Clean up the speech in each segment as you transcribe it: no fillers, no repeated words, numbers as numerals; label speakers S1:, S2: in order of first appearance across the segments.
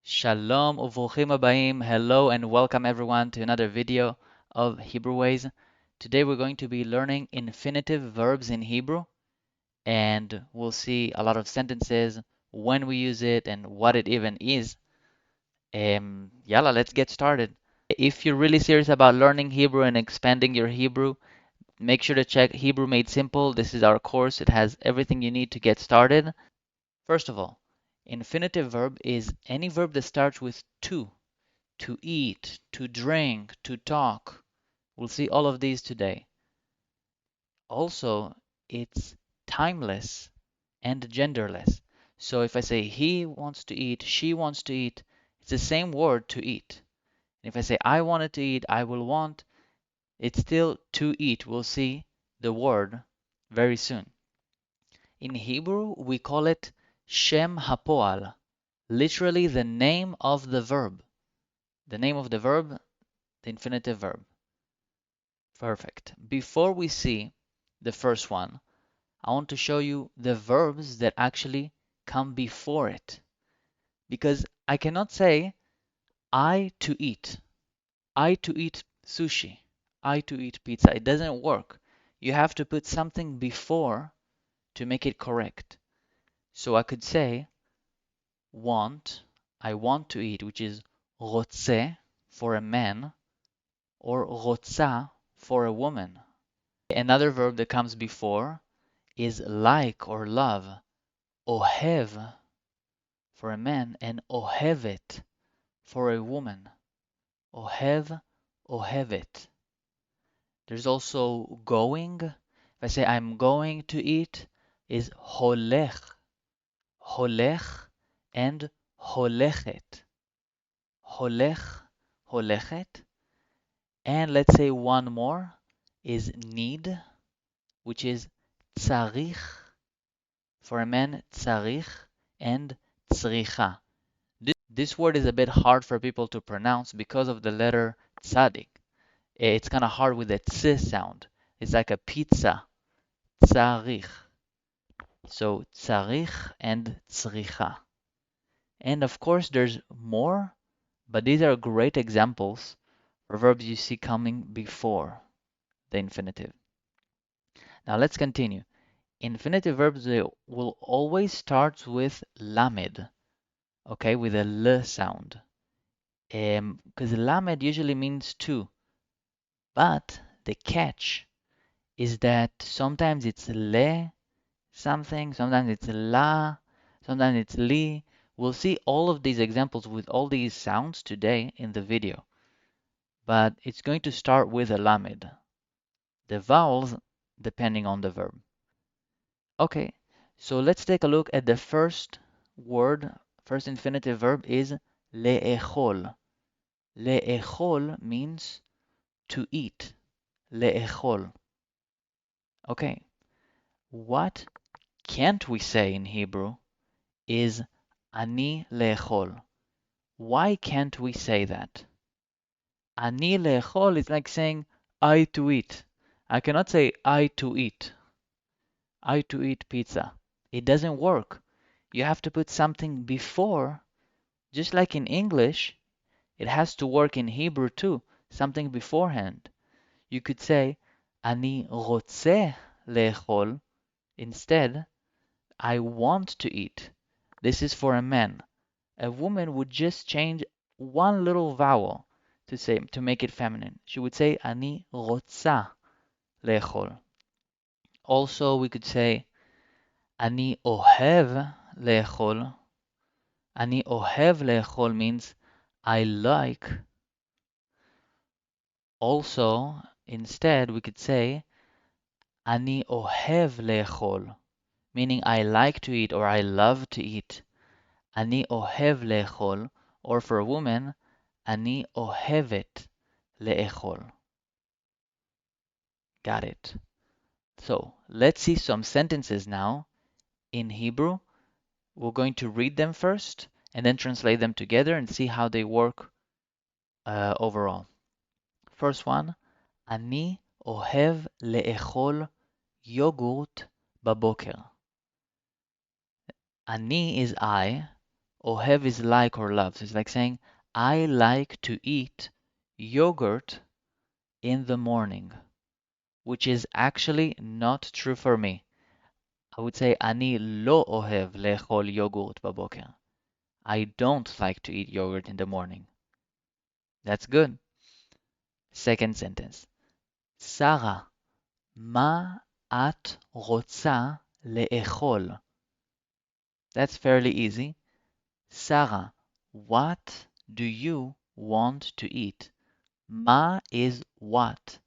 S1: Shalom uvruchim abayim. Hello and welcome everyone to another video of Hebreways. Today we're going to be learning infinitive verbs in Hebrew, and we'll see a lot of sentences, when we use it, and what it even is. Yalla, let's get started. If you're really serious about learning Hebrew and expanding your Hebrew, make sure to check Hebrew Made Simple. This is our course. It has everything you need to get started. First of all, infinitive verb is any verb that starts with to eat, to drink, to talk. We'll see all of these today. Also, it's timeless and genderless. So if I say he wants to eat, she wants to eat, it's the same word to eat. And if I say I wanted to eat, I will want, it's still to eat. We'll see the word very soon. In Hebrew, we call it Shem Hapoal, literally the name of the verb. The name of the verb, the infinitive verb. Perfect. Before we see the first one, I want to show you the verbs that actually come before it. Because I cannot say I to eat sushi, I to eat pizza. It doesn't work. You have to put something before to make it correct. So I could say want, I want to eat, which is רוצה for a man, or רוצה for a woman. Another verb that comes before is like or love. Ohev for a man and ohevet for a woman. Ohev, ohevet. There's also going. If I say I'm going to eat, is holech, holech and holechet. Holech, holechet. And let's say one more is need, which is tzarich for a man, tzarich and tzricha. This word is a bit hard for people to pronounce because of the letter tzadik. It's kind of hard with the tz sound. It's like a pizza, tzarich. So tzarich and tzricha. And of course there's more, but these are great examples for verbs you see coming before the infinitive. Now let's continue. Infinitive verbs, they will always start with lamed, okay, with a l sound. Because lamed usually means two, but the catch is that sometimes it's le something, sometimes it's la, sometimes it's li. We'll see all of these examples with all these sounds today in the video, but it's going to start with a lamed. The vowels depending on the verb. Okay, so let's take a look at the first word. First infinitive verb is le'echol. Le'echol means to eat. Le'echol. Okay, what can't we say in Hebrew is ani le'echol. Why can't we say that? Ani le'echol is like saying I to eat. I cannot say I to eat. I to eat pizza. It doesn't work. You have to put something before. Just like in English, it has to work in Hebrew too, something beforehand. You could say, אני רוצה לאכול. Instead, I want to eat. This is for a man. A woman would just change one little vowel to make it feminine. She would say, אני רוצה לאכול. Also, we could say, אני אוהב לאכול. אני אוהב לאכול means I like. Also, instead, we could say, אני אוהב לאכול, meaning I like to eat or I love to eat. אני אוהב לאכול, or for a woman, אני אוהבת לאכול. Got it. So, let's see some sentences now in Hebrew. We're going to read them first and then translate them together and see how they work overall. First one, אני אוהב לאכול יוגורט בבוקר. אני is I, Ohev is like or love. So it's like saying, I like to eat yogurt in the morning, which is actually not true for me. I would say, אני לא אוהב לאכול יוגורט בבוקר. I don't like to eat yogurt in the morning. That's good. Second sentence. שרה, מה את רוצה לאכול? That's fairly easy. Sarah, what do you want to eat? מה is what.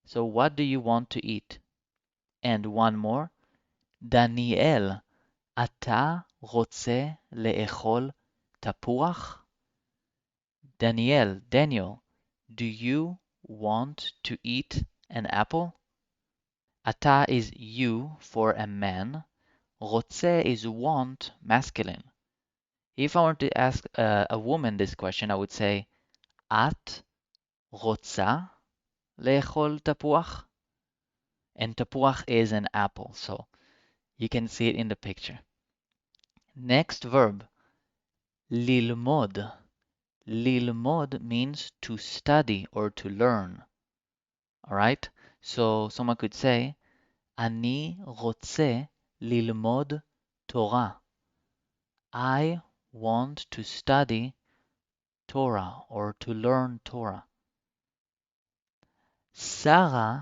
S1: So what do you want to eat? And one more. דניאל, אתה רוצה לאכול תפוח? Daniel, do you want to eat an apple? אתה is you for a man. רוצה is want, masculine. If I were to ask a woman this question, I would say, את רוצה לאכול תפוח? And תפוח is an apple, so you can see it in the picture. Next verb, ללמוד. ללמוד means to study or to learn. Alright? So someone could say, אני רוצה ללמוד תורה. I want to study Torah or to learn Torah. שרה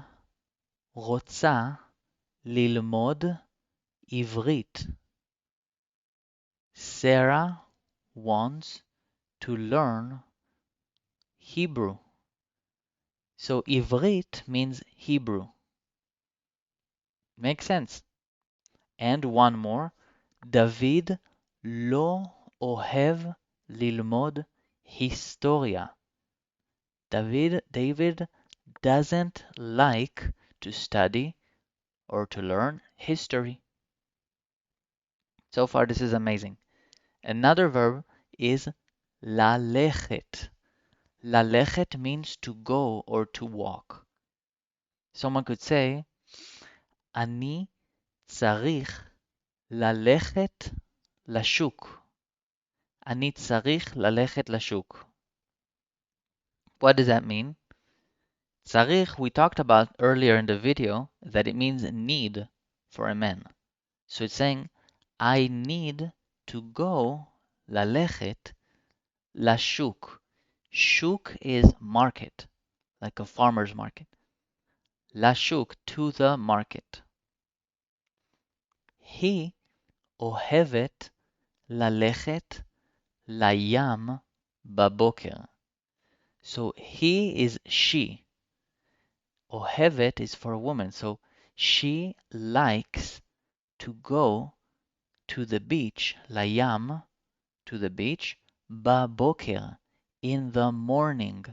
S1: רוצה ללמוד עברית. Sarah wants to learn Hebrew. So עברית means Hebrew. Makes sense. And one more. דוד לא אוהב ללמוד היסטוריה. David doesn't like to study or to learn history. So far, this is amazing. Another verb is ללכת. ללכת means to go or to walk. Someone could say, אני צריך ללכת לשוק. אני צריך ללכת לשוק. What does that mean? צריך, we talked about earlier in the video that it means need for a man. So it's saying, I need to go ללכת לשוק. Shuk is market, like a farmer's market. לשוק, to the market. היא אוהבת ללכת לים בבוקר. So he is she. אוהבת is for a woman. So she likes to go to the beach, לים, to the beach, בבוקר, in the morning.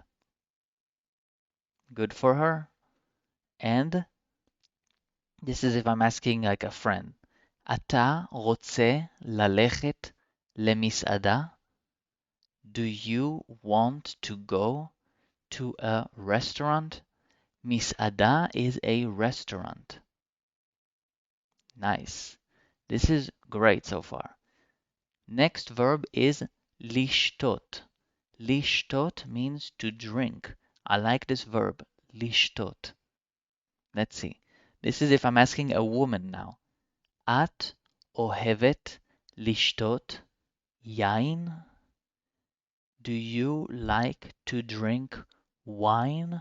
S1: Good for her. And this is if I'm asking like a friend. אתה רוצה ללכת למסעדה? Do you want to go to a restaurant? מסעדה is a restaurant. Nice. This is great so far. Next verb is לשתות. לשתות means to drink. I like this verb, לשתות. Let's see. This is if I'm asking a woman now. את אוהבת לשתות יין? Do you like to drink wine?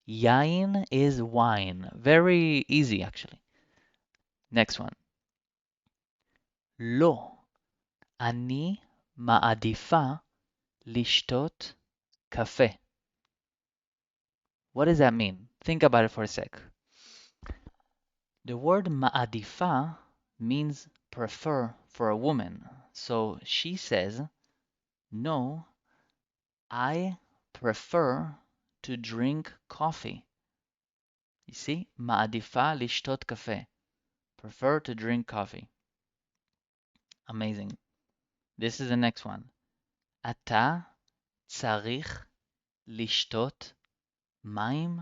S1: יין is wine. Very easy actually. Next one. לא. אני מעדיפה לשתות קפה. What does that mean? Think about it for a sec. The word מעדיפה means prefer for a woman. So she says, no, I prefer to drink coffee. You see? מעדיפה לשתות קפה. Prefer to drink coffee. Amazing. This is the next one. אתה צריך לשתות מים?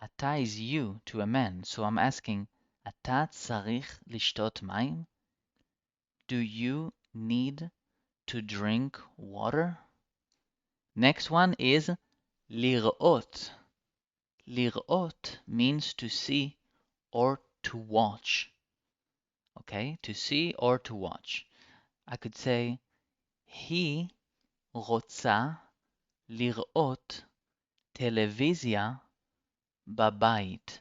S1: אתה is you to a man, so I'm asking, אתה צריך לשתות מים? Do you need to drink water? Next one is לראות. לראות means to see or to watch. Okay, to see or to watch. I could say, היא רוצה לראות טלוויזיה בבית.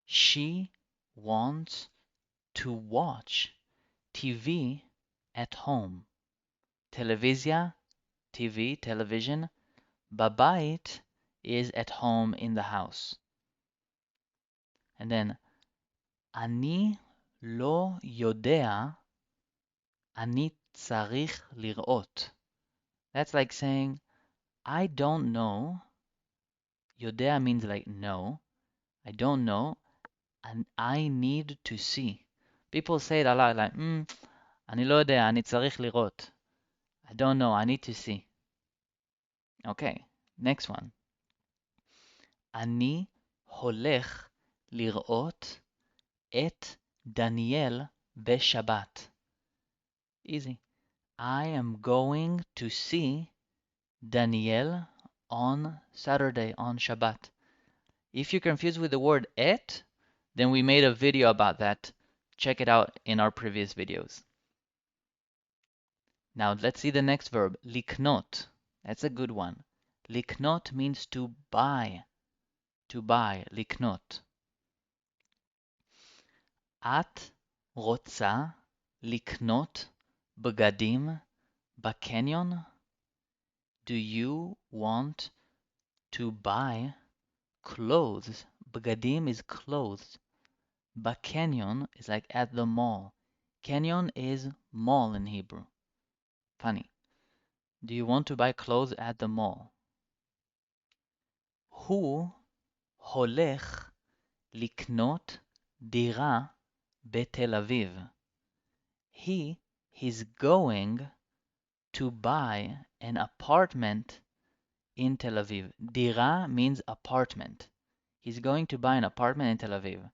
S1: She wants to watch TV at home. טלוויזיה, TV, television. בבית is at home in the house. And then, אני לא יודע, אני צריך לראות. That's like saying, I don't know. יודע means like no. I don't know, and I need to see. People say it a lot, like, אני לא יודע, אני צריך לראות. I don't know, I need to see. Okay, next one. אני הולך לראות את דניאל בשבת. Easy. I am going to see Daniel on Saturday, on Shabbat. If you're confused with the word et, then we made a video about that. Check it out in our previous videos. Now let's see the next verb, liknot. That's a good one. Liknot means to buy. To buy, liknot. את רוצה לקנות בגדים בקניון? Do you want to buy clothes? בגדים is clothes. בקניון is like at the mall. Canyon is mall in Hebrew. Funny. Do you want to buy clothes at the mall? הוא הולך לקנות דירה בתל אביב. He is going to buy an apartment in Tel Aviv. דירה means apartment. He's going to buy an apartment in Tel Aviv.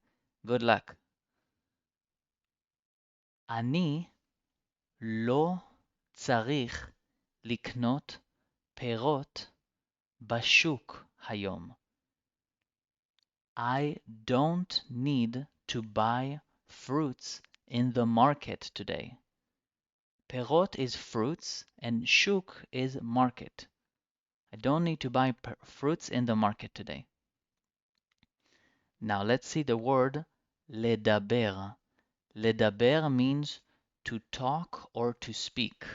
S1: Good luck. אני לא צריך לקנות פירות בשוק היום. I don't need to buy fruits in the market today. פירות is fruits and shuk is market. I don't need to buy fruits in the market today. Now let's see the word לדבר. לדבר means to talk or to speak.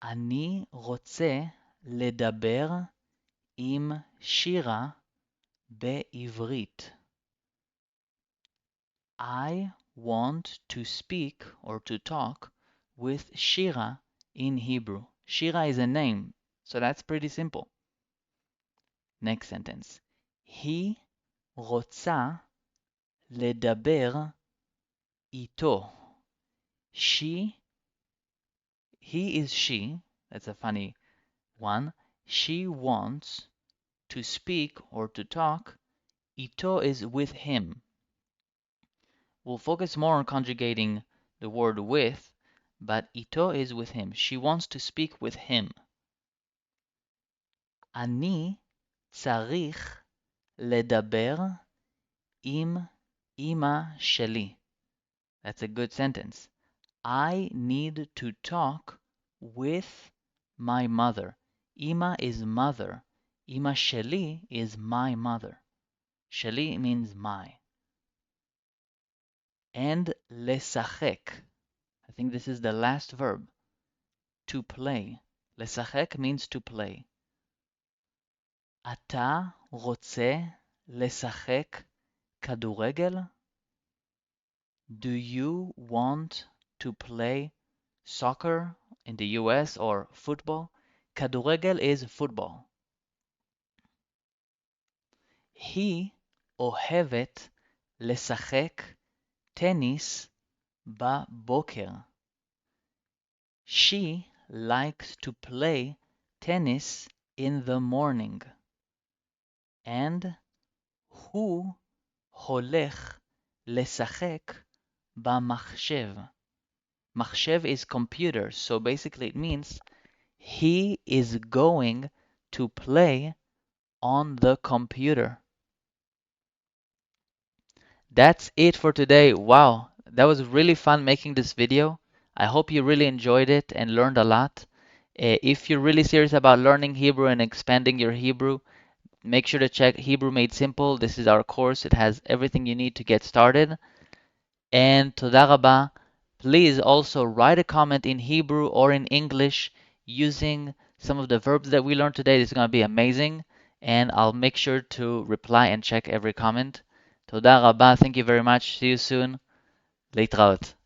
S1: אני רוצה לדבר עם שירה בעברית. I want to speak or to talk with Shira in Hebrew. Shira is a name, so that's pretty simple. Next sentence. היא רוצה לדבר איתו. He is she. That's a funny one. She wants to speak or to talk. איתו is with him. We'll focus more on conjugating the word with, but איתו is with him. She wants to speak with him. אני צריך לדבר עם אמא שלי. That's a good sentence. I need to talk with my mother. אמא is mother. אמא שלי is my mother. שלי means my. And לשחק. I think this is the last verb. To play. לשחק means to play. אתה רוצה לשחק כדורגל? Do you want to play soccer in the US or football? כדורגל is football. היא אוהבת לשחק טניס בבוקר. She likes to play tennis in the morning. And הוא הולך לשחק במחשב. מחשב is computer, so basically it means he is going to play on the computer. That's it for today. Wow, that was really fun making this video. I hope you really enjoyed it and learned a lot. If you're really serious about learning Hebrew and expanding your Hebrew, make sure to check Hebrew Made Simple. This is our course. It has everything you need to get started. And toda rabba. Please also write a comment in Hebrew or in English using some of the verbs that we learned today. This is going to be amazing. And I'll make sure to reply and check every comment. Toda rabba. Thank you very much. See you soon. להתראות.